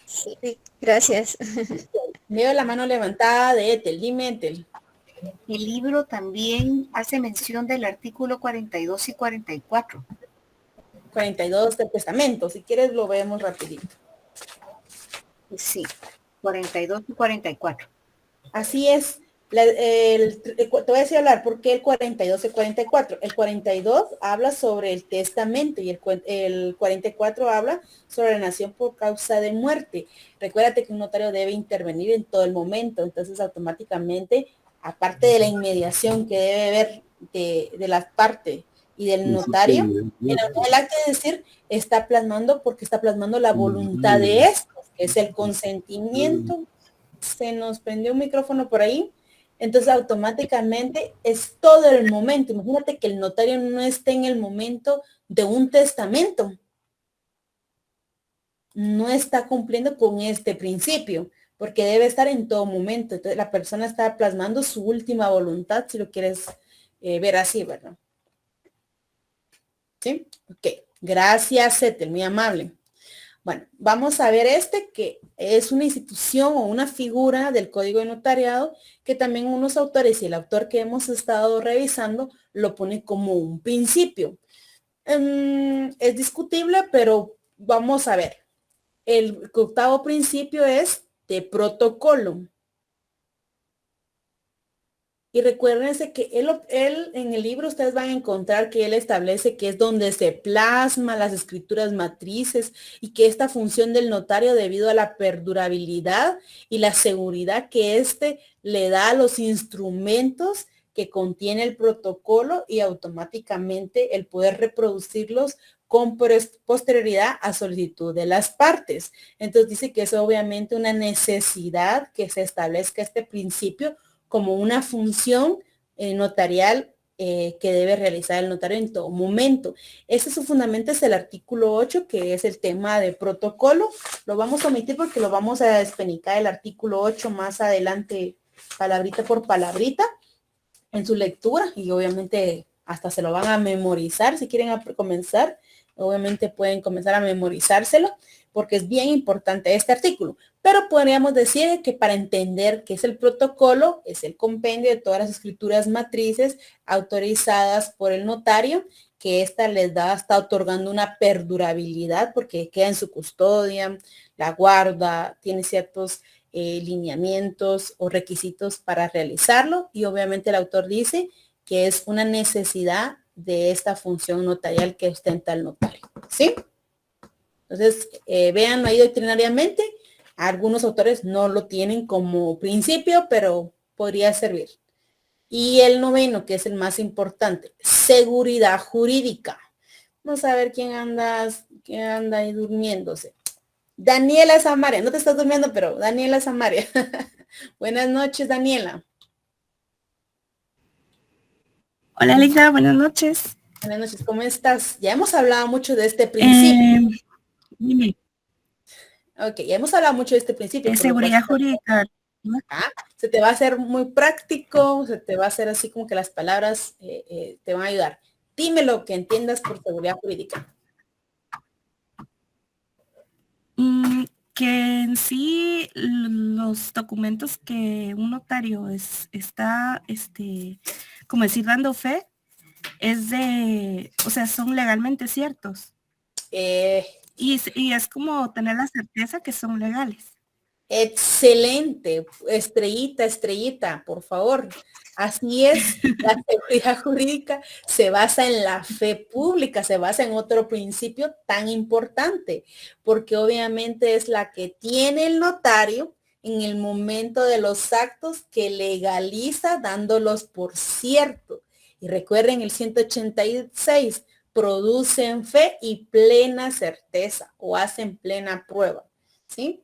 Sí, gracias. Veo la mano levantada de Ethel. Dime, Ethel. El libro también hace mención del artículo 42 y 44. 42 del testamento. Si quieres lo vemos rapidito. Sí, 42 y 44. Así es. Te voy a decir hablar por qué el 42 y 44. El 42 habla sobre el testamento y el 44 habla sobre la nación por causa de muerte. Recuérdate que un notario debe intervenir en todo el momento, entonces automáticamente, aparte de la inmediación que debe haber de las partes y del notario, el acto de decir está plasmando la voluntad de esto, que es el consentimiento. Se nos prendió un micrófono por ahí. Entonces automáticamente es todo el momento. Imagínate que el notario no esté en el momento de un testamento. No está cumpliendo con este principio, porque debe estar en todo momento. Entonces la persona está plasmando su última voluntad, si lo quieres ver así, ¿verdad? ¿Sí? Ok. Gracias, Ethel, muy amable. Bueno, vamos a ver que es una institución o una figura del Código de Notariado que también unos autores y el autor que hemos estado revisando lo pone como un principio. Es discutible, pero vamos a ver. El octavo principio es de protocolo. Y recuérdense que él en el libro ustedes van a encontrar que él establece que es donde se plasma las escrituras matrices y que esta función del notario debido a la perdurabilidad y la seguridad que éste le da a los instrumentos que contiene el protocolo y automáticamente el poder reproducirlos con posterioridad a solicitud de las partes. Entonces dice que es obviamente una necesidad que se establezca este principio como una función notarial que debe realizar el notario en todo momento. Ese su fundamento es el artículo 8, que es el tema de protocolo. Lo vamos a omitir porque lo vamos a despenicar el artículo 8 más adelante, palabrita por palabrita, en su lectura, y obviamente hasta se lo van a memorizar si quieren comenzar. Obviamente pueden comenzar a memorizárselo, porque es bien importante este artículo. Pero podríamos decir que para entender qué es el protocolo, es el compendio de todas las escrituras matrices autorizadas por el notario, que esta les da, está otorgando una perdurabilidad porque queda en su custodia, la guarda, tiene ciertos lineamientos o requisitos para realizarlo, y obviamente el autor dice que es una necesidad de esta función notarial que ostenta el notario, ¿sí? Entonces, vean ahí doctrinariamente, algunos autores no lo tienen como principio, pero podría servir. Y el noveno, que es el más importante, seguridad jurídica. Vamos a ver quién anda ahí durmiéndose. Daniela Samaria, no te estás durmiendo, pero Daniela Samaria. Buenas noches, Daniela. Hola, Lisa, buenas noches. Buenas noches, ¿cómo estás? Ya hemos hablado mucho de este principio. Dime. Ok, ya hemos hablado mucho de este principio. De seguridad jurídica. Se te va a hacer muy práctico, se te va a hacer así como que las palabras te van a ayudar. Dime lo que entiendas por seguridad jurídica. Que en sí los documentos que un notario está, como decir, dando fe, son legalmente ciertos. Y es como tener la certeza que son legales. Excelente, estrellita, por favor. Así es, la seguridad jurídica se basa en la fe pública, se basa en otro principio tan importante, porque obviamente es la que tiene el notario en el momento de los actos que legaliza dándolos por cierto. Y recuerden el 186, producen fe y plena certeza o hacen plena prueba, ¿sí?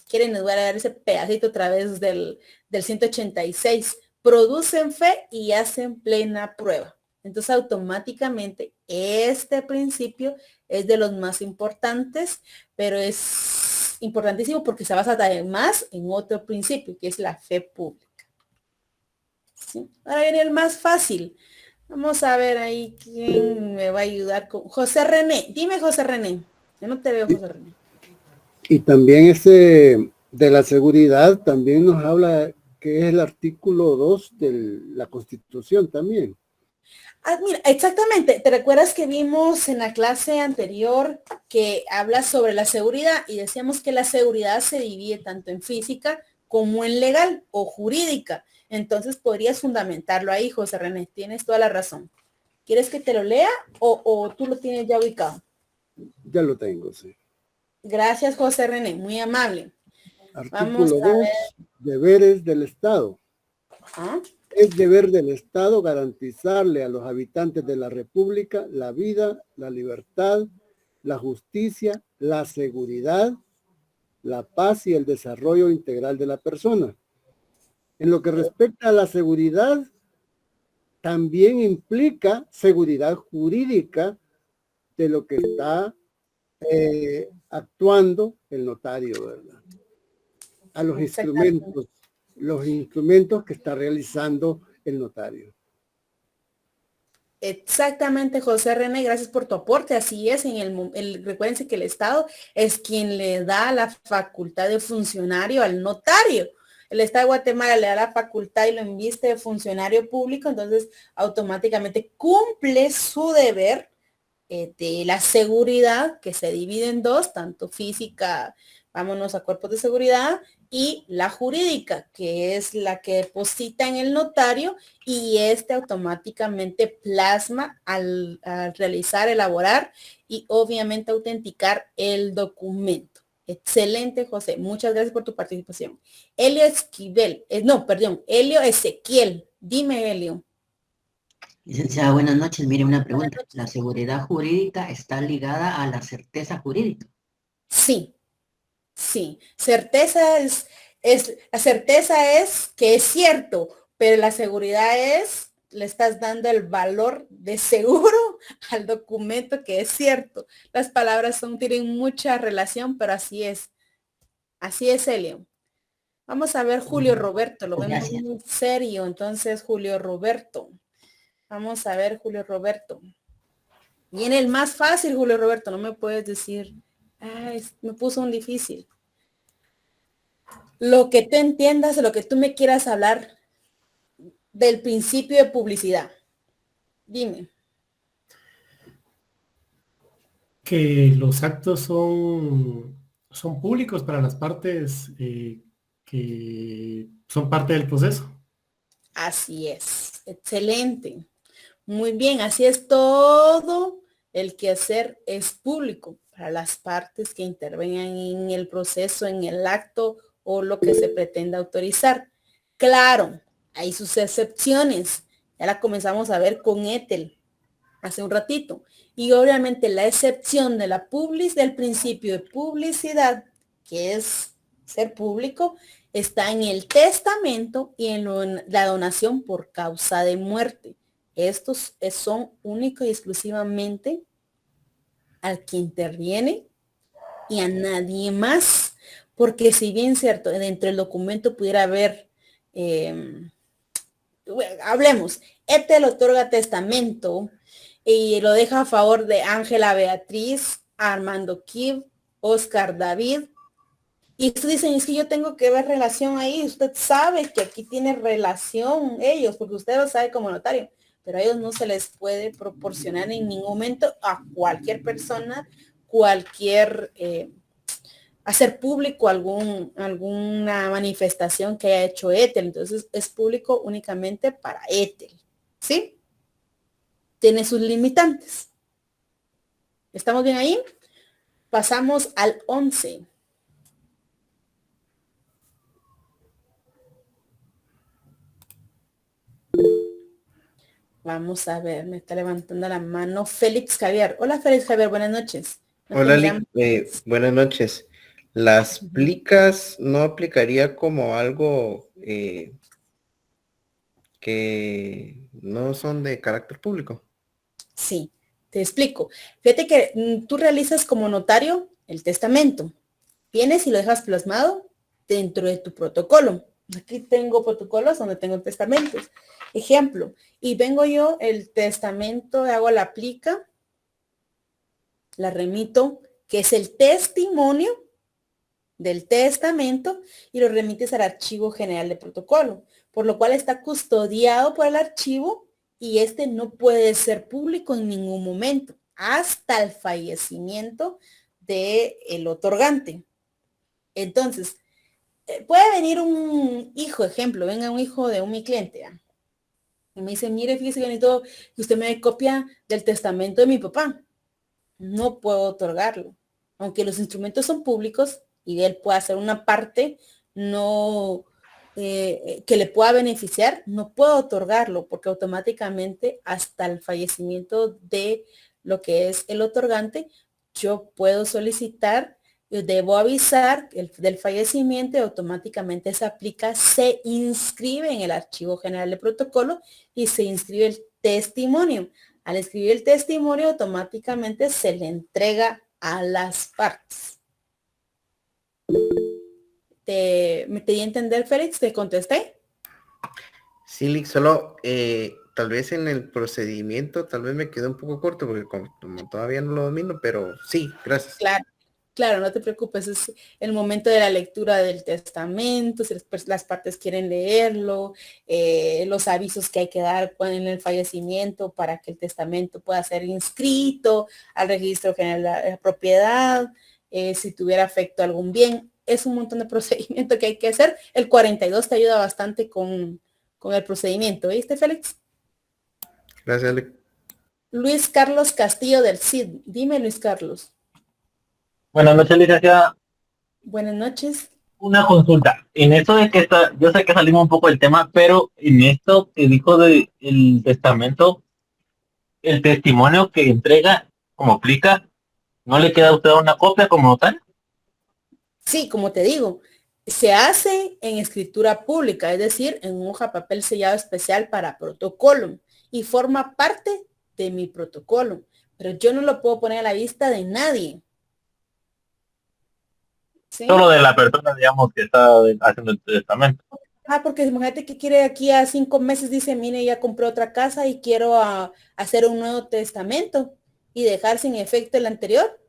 Quieren, les voy a dar ese pedacito a través del 186. Producen fe y hacen plena prueba. Entonces, automáticamente, este principio es de los más importantes, pero es importantísimo porque se basa además en otro principio, que es la fe pública. ¿Sí? Ahora viene el más fácil. Vamos a ver ahí quién me va a ayudar con José René. Dime, José René. Yo no te veo, José René. Y también ese de la seguridad también nos habla que es el artículo 2 de la Constitución también. Mira, exactamente. ¿Te recuerdas que vimos en la clase anterior que habla sobre la seguridad y decíamos que la seguridad se divide tanto en física como en legal o jurídica? Entonces podrías fundamentarlo ahí, José René. Tienes toda la razón. ¿Quieres que te lo lea o tú lo tienes ya ubicado? Ya lo tengo, sí. Gracias, José René. Muy amable. Artículo 2, deberes del Estado. Ajá. Es deber del Estado garantizarle a los habitantes de la República la vida, la libertad, la justicia, la seguridad, la paz y el desarrollo integral de la persona. En lo que respecta a la seguridad, también implica seguridad jurídica de lo que está actuando el notario, ¿verdad? A los instrumentos que está realizando el notario. Exactamente, José René, gracias por tu aporte. Así es, recuérdense que el Estado es quien le da la facultad de funcionario al notario. El Estado de Guatemala le da la facultad y lo inviste de funcionario público, entonces automáticamente cumple su deber de la seguridad, que se divide en dos, tanto física, vámonos a cuerpos de seguridad, y la jurídica, que es la que deposita en el notario y automáticamente plasma al realizar, elaborar y obviamente autenticar el documento. Excelente, José. Muchas gracias por tu participación. Elio Ezequiel. Dime, Elio. Licenciada, buenas noches. Mire, una pregunta. ¿La seguridad jurídica está ligada a la certeza jurídica? Sí. Sí, la certeza es que es cierto, pero la seguridad es, le estás dando el valor de seguro al documento que es cierto. Las palabras tienen mucha relación, pero así es. Así es, Elio. Vamos a ver Julio Roberto, lo vemos muy serio, entonces Julio Roberto. Vamos a ver Julio Roberto. Viene el más fácil, Julio Roberto, no me puedes decir Me puso un difícil. Lo que tú entiendas, lo que tú me quieras hablar del principio de publicidad. Dime. Que los actos son públicos para las partes que son parte del proceso. Así es. Excelente. Muy bien, así es, todo el quehacer es público para las partes que intervengan en el proceso, en el acto o lo que se pretenda autorizar. Claro, hay sus excepciones. Ya la comenzamos a ver con Ethel hace un ratito. Y obviamente la excepción de del principio de publicidad, que es ser público, está en el testamento y en la donación por causa de muerte. Estos son únicos y exclusivamente al que interviene y a nadie más. Porque si bien cierto, dentro del documento pudiera haber, hablemos, Ethel otorga testamento y lo deja a favor de Ángela Beatriz, Armando Kib, Oscar David. Y ustedes dicen, es que yo tengo que ver relación ahí. Usted sabe que aquí tiene relación ellos, porque usted lo sabe como notario, pero a ellos no se les puede proporcionar en ningún momento a cualquier persona, hacer público alguna manifestación que haya hecho Ethel. Entonces es público únicamente para Ethel, ¿sí? Tiene sus limitantes. ¿Estamos bien ahí? Pasamos al 11. Vamos a ver, me está levantando la mano Félix Javier. Hola Félix Javier, buenas noches. Hola, buenas noches. Las plicas no aplicaría como algo que no son de carácter público. Sí, te explico. Fíjate que tú realizas como notario el testamento. Vienes y lo dejas plasmado dentro de tu protocolo. Aquí tengo protocolos donde tengo testamentos. Ejemplo, y vengo yo, el testamento, hago la plica, la remito, que es el testimonio del testamento, y lo remites al Archivo General de Protocolo, por lo cual está custodiado por el archivo y este no puede ser público en ningún momento, hasta el fallecimiento del otorgante. Entonces, puede venir un hijo, ejemplo, venga un hijo de mi cliente, ¿ya? Y me dice, mire, fíjese que necesito que usted me dé copia del testamento de mi papá. No puedo otorgarlo. Aunque los instrumentos son públicos y él puede hacer una parte que le pueda beneficiar, no puedo otorgarlo porque automáticamente hasta el fallecimiento de lo que es el otorgante, yo puedo solicitar, debo avisar del fallecimiento y automáticamente esa plica se inscribe en el Archivo General de Protocolo y se inscribe el testimonio. Al escribir el testimonio, automáticamente se le entrega a las partes. ¿Me te di a entender, Félix? ¿Te contesté? Sí, Lick, solo tal vez en el procedimiento, tal vez me quedó un poco corto porque como todavía no lo domino, pero sí, gracias. Claro, no te preocupes, es el momento de la lectura del testamento, si las partes quieren leerlo, los avisos que hay que dar en el fallecimiento para que el testamento pueda ser inscrito al registro general de la propiedad, si tuviera afecto a algún bien, es un montón de procedimiento que hay que hacer. El 42 te ayuda bastante con el procedimiento, ¿viste, Félix? Gracias, Alex. Luis Carlos Castillo del CID. Dime, Luis Carlos. Buenas noches, licenciada. Buenas noches. Una consulta. En esto de que yo sé que salimos un poco del tema, pero en esto que dijo del testamento, el testimonio que entrega como plica, ¿no le queda a usted una copia como notario? Sí, como te digo, se hace en escritura pública, es decir, en un hoja papel sellado especial para protocolo y forma parte de mi protocolo, pero yo no lo puedo poner a la vista de nadie. ¿Sí? Solo de la persona, digamos, que está haciendo el testamento. Porque imagínate que quiere aquí a 5 meses, dice, mire, ya compré otra casa y quiero hacer un nuevo testamento y dejar sin efecto el anterior.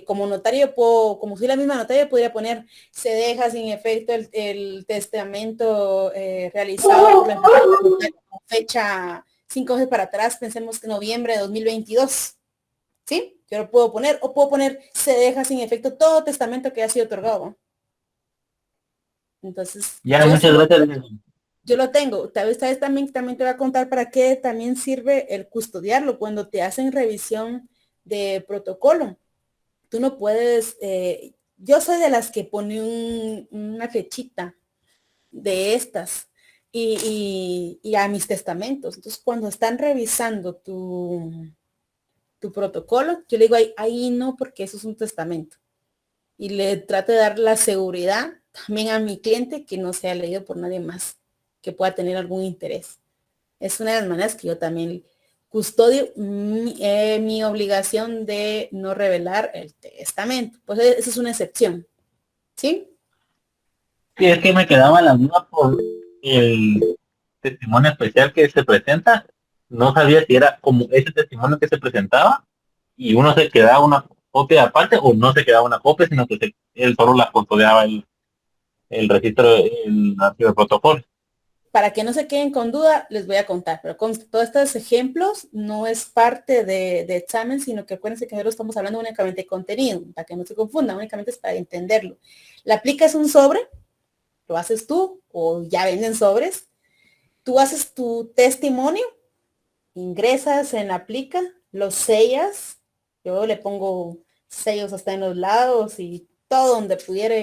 como notario puedo, como soy la misma notaria, podría poner se deja sin efecto el testamento realizado por la con fecha 5 meses para atrás, pensemos que noviembre de 2022. ¿Sí? Yo lo puedo poner, o puedo poner se deja sin efecto todo testamento que ha sido otorgado. Entonces, Ya, muchas gracias. yo lo tengo. Tal vez también te voy a contar para qué también sirve el custodiarlo cuando te hacen revisión de protocolo. Tú no puedes, yo soy de las que pone una flechita de estas y a mis testamentos. Entonces, cuando están revisando tu protocolo, yo le digo ahí no, porque eso es un testamento. Y le trato de dar la seguridad también a mi cliente que no sea leído por nadie más, que pueda tener algún interés. Es una de las maneras que yo también custodio mi obligación de no revelar el testamento. Pues esa es una excepción. ¿Sí? Sí, es que me quedaba la duda por el testimonio especial que se presenta. No sabía si era como ese testimonio que se presentaba y uno se quedaba una copia aparte o no se quedaba una copia, sino que él solo la custodiaba el registro, el archivo de protocolo. Para que no se queden con duda, les voy a contar, pero con todos estos ejemplos no es parte de examen, sino que acuérdense que nosotros estamos hablando únicamente de contenido, para que no se confundan, únicamente es para entenderlo. La aplicas un sobre, lo haces tú, o ya venden sobres, tú haces tu testimonio, ingresas en la aplica, lo sellas, yo le pongo sellos hasta en los lados y todo donde pudiera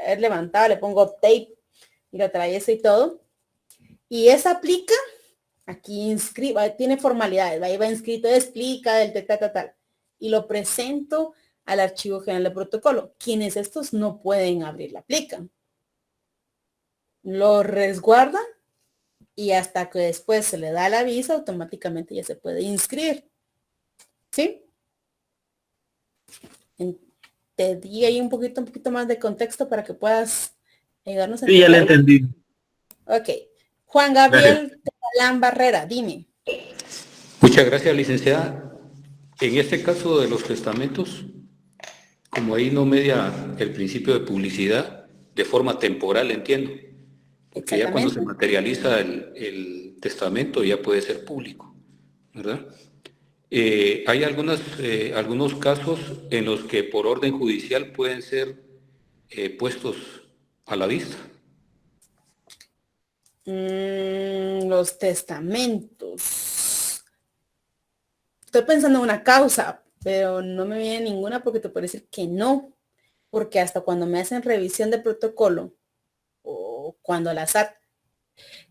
haber levantado, le pongo tape y lo atravieso y todo. Y esa aplica, aquí inscriba, tiene formalidades, ahí va inscrito, explica del tal, y lo presento al archivo general de protocolo. Quienes estos no pueden abrir la aplica. Lo resguardan y hasta que después se le da el aviso, automáticamente ya se puede inscribir. ¿Sí? Te di ahí un poquito más de contexto para que puedas ayudarnos a Sí, ya le entendí. Ok. Juan Gabriel Talán Barrera, dime. Muchas gracias, licenciada. En este caso de los testamentos, como ahí no media el principio de publicidad, de forma temporal, entiendo, porque ya cuando se materializa el testamento ya puede ser público, ¿verdad? Hay algunos casos en los que por orden judicial pueden ser puestos a la vista. Los testamentos. Estoy pensando en una causa, pero no me viene ninguna porque te puedo decir que no. Porque hasta cuando me hacen revisión de protocolo o cuando la SAT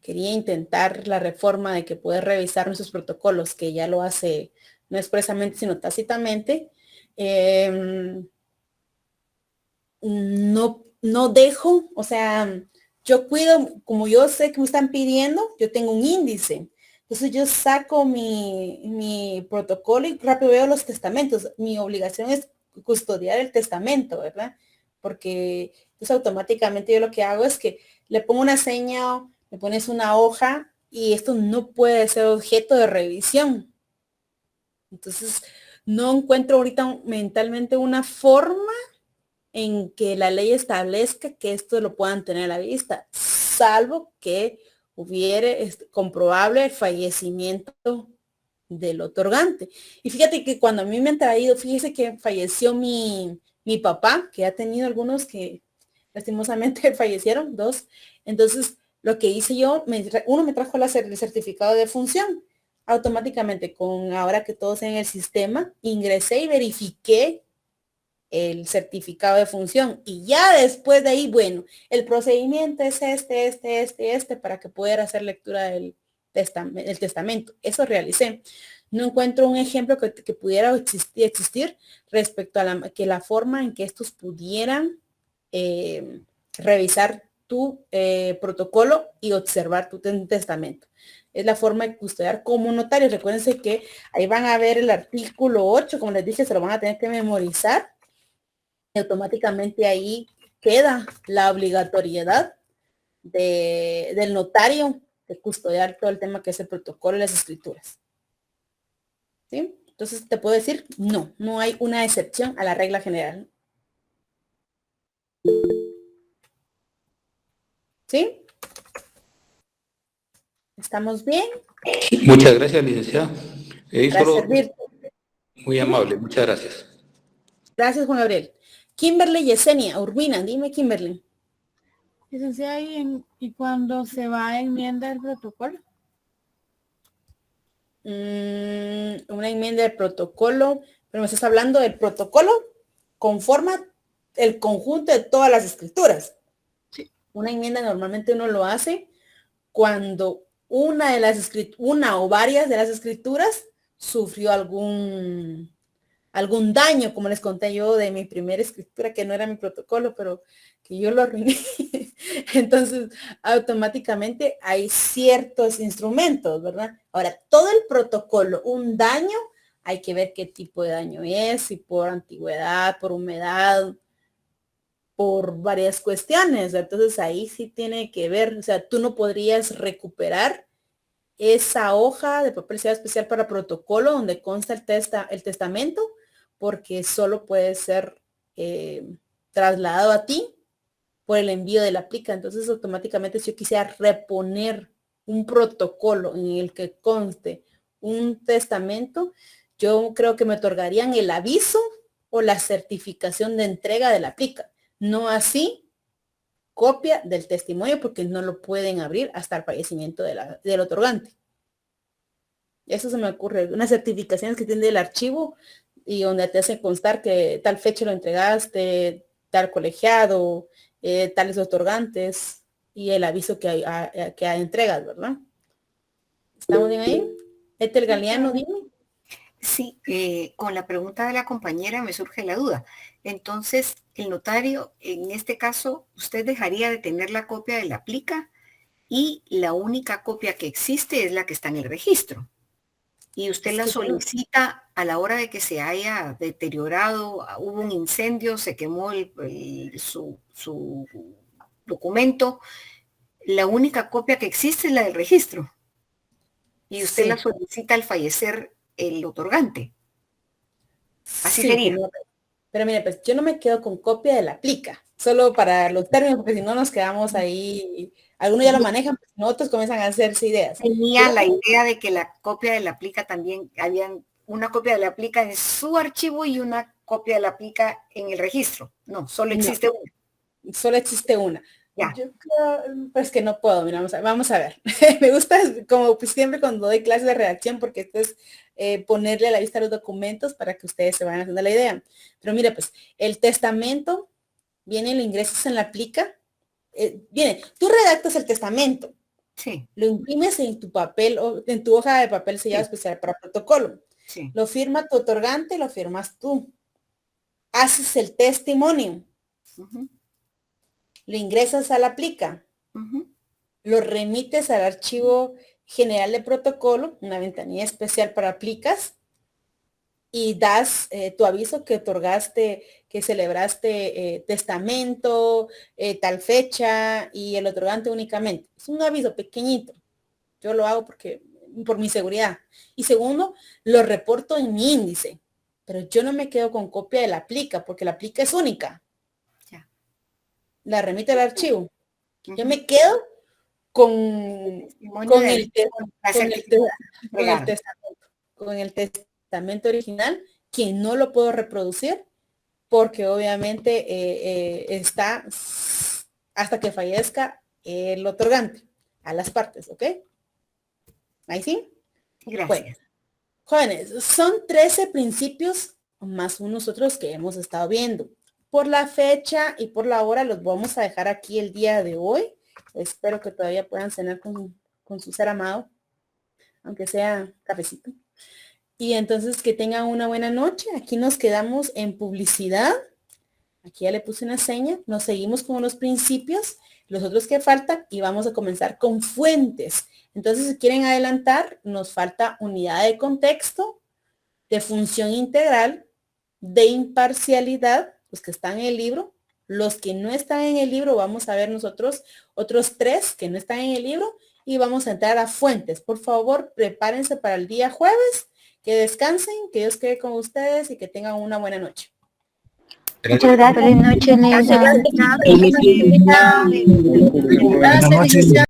quería intentar la reforma de que puede revisar nuestros protocolos, que ya lo hace no expresamente sino tácitamente, no dejo, o sea, yo cuido, como yo sé que me están pidiendo, yo tengo un índice. Entonces yo saco mi protocolo y rápido veo los testamentos. Mi obligación es custodiar el testamento, ¿verdad? Porque entonces automáticamente yo lo que hago es que le pongo una seña, le pones una hoja y esto no puede ser objeto de revisión. Entonces no encuentro ahorita mentalmente una forma en que la ley establezca que esto lo puedan tener a la vista, salvo que hubiere comprobable el fallecimiento del otorgante. Y fíjate que cuando a mí me han traído, fíjese que falleció mi papá, que ha tenido algunos que lastimosamente fallecieron, 2. Entonces, lo que hice yo, uno me trajo el certificado de función. Automáticamente, ahora que todos en el sistema, ingresé y verifiqué el certificado de función y ya después de ahí, bueno, el procedimiento es este para que pudiera hacer lectura del testamento. Eso realicé. No encuentro un ejemplo que pudiera existir respecto a la forma en que estos pudieran revisar tu protocolo y observar tu testamento. Es la forma de custodiar como notario. Recuérdense que ahí van a ver el artículo 8, como les dije, se lo van a tener que memorizar. Y automáticamente ahí queda la obligatoriedad del notario de custodiar todo el tema que es el protocolo y las escrituras. ¿Sí? Entonces te puedo decir, no, no hay una excepción a la regla general. ¿Sí? ¿Estamos bien? Muchas gracias, licenciada. Para Solo servirte. muy amable, muchas gracias. Gracias, Juan Gabriel. Kimberly Yesenia Urbina, dime, Kimberly. Licenciada, ¿y cuando se va a enmienda el protocolo? Una enmienda del protocolo, pero me estás hablando del protocolo conforma el conjunto de todas las escrituras. Sí. Una enmienda normalmente uno lo hace cuando una o varias de las escrituras sufrió algún daño, como les conté yo de mi primera escritura, que no era mi protocolo, pero que yo lo arruiné. Entonces, automáticamente hay ciertos instrumentos, ¿verdad? Ahora, todo el protocolo, un daño, hay que ver qué tipo de daño es, si por antigüedad, por humedad, por varias cuestiones. Entonces, ahí sí tiene que ver, o sea, tú no podrías recuperar esa hoja de papel sellado especial para protocolo donde consta el testamento, porque solo puede ser trasladado a ti por el envío de la plica. Entonces, automáticamente, si yo quisiera reponer un protocolo en el que conste un testamento, yo creo que me otorgarían el aviso o la certificación de entrega de la plica. No así copia del testimonio, porque no lo pueden abrir hasta el fallecimiento del otorgante. Eso se me ocurre. Unas certificaciones que tiene el archivo y donde te hace constar que tal fecha lo entregaste, tal colegiado, tales otorgantes y el aviso que hay entregas, ¿verdad? ¿Estamos bien ahí? Ethel Galeano, dime. Sí, con la pregunta de la compañera me surge la duda. Entonces, el notario, en este caso, usted dejaría de tener la copia de la plica y la única copia que existe es la que está en el registro. Y usted la solicita a la hora de que se haya deteriorado, hubo un incendio, se quemó su documento. La única copia que existe es la del registro. Y usted la solicita al fallecer el otorgante. Así sería. Pero mire, pues yo no me quedo con copia de la plica, solo para los términos, porque si no nos quedamos ahí, algunos ya lo manejan, pues otros comienzan a hacerse ideas. Tenía la idea de que la copia de la plica también, habían una copia de la plica en su archivo y una copia de la plica en el registro. No, solo existe una. Solo existe una. Ya. Yo creo, pues que no puedo, mira, vamos a ver. Me gusta como pues, siempre cuando doy clases de redacción, porque esto es ponerle a la vista los documentos para que ustedes se vayan haciendo la idea. Pero mira, pues el testamento viene, lo ingresas en la plica. Viene, tú redactas el testamento. Sí. Lo imprimes en tu papel, o en tu hoja de papel sellado especial para protocolo. Sí. Lo firma tu otorgante, lo firmas tú. Haces el testimonio. Lo ingresas a la plica. Lo remites al archivo general de protocolo, una ventanilla especial para plicas, y das tu aviso que otorgaste, que celebraste testamento, tal fecha, y el otorgante únicamente. Es un aviso pequeñito. Yo lo hago por mi seguridad. Y segundo, lo reporto en mi índice. Pero yo no me quedo con copia de la plica, porque la plica es única. Ya. La remite al archivo. Yo me quedo con el testamento original, que no lo puedo reproducir porque obviamente está hasta que fallezca el otorgante a las partes, ¿ok? ¿Ahí sí? Gracias. Bueno, jóvenes, son 13 principios más unos otros que hemos estado viendo. Por la fecha y por la hora los vamos a dejar aquí el día de hoy. Espero que todavía puedan cenar con su ser amado, aunque sea cafecito. Y entonces que tengan una buena noche. Aquí nos quedamos en publicidad. Aquí ya le puse una seña. Nos seguimos con los principios, los otros que faltan, y vamos a comenzar con fuentes. Entonces, si quieren adelantar, nos falta unidad de contexto, de función integral, de imparcialidad, los que están en el libro. Los que no están en el libro, vamos a ver nosotros otros 3 que no están en el libro y vamos a entrar a fuentes. Por favor, prepárense para el día jueves, Que descansen, que Dios quede con ustedes y que tengan una buena noche. Muchas gracias. Feliz noche, Neida. Gracias, licenciada.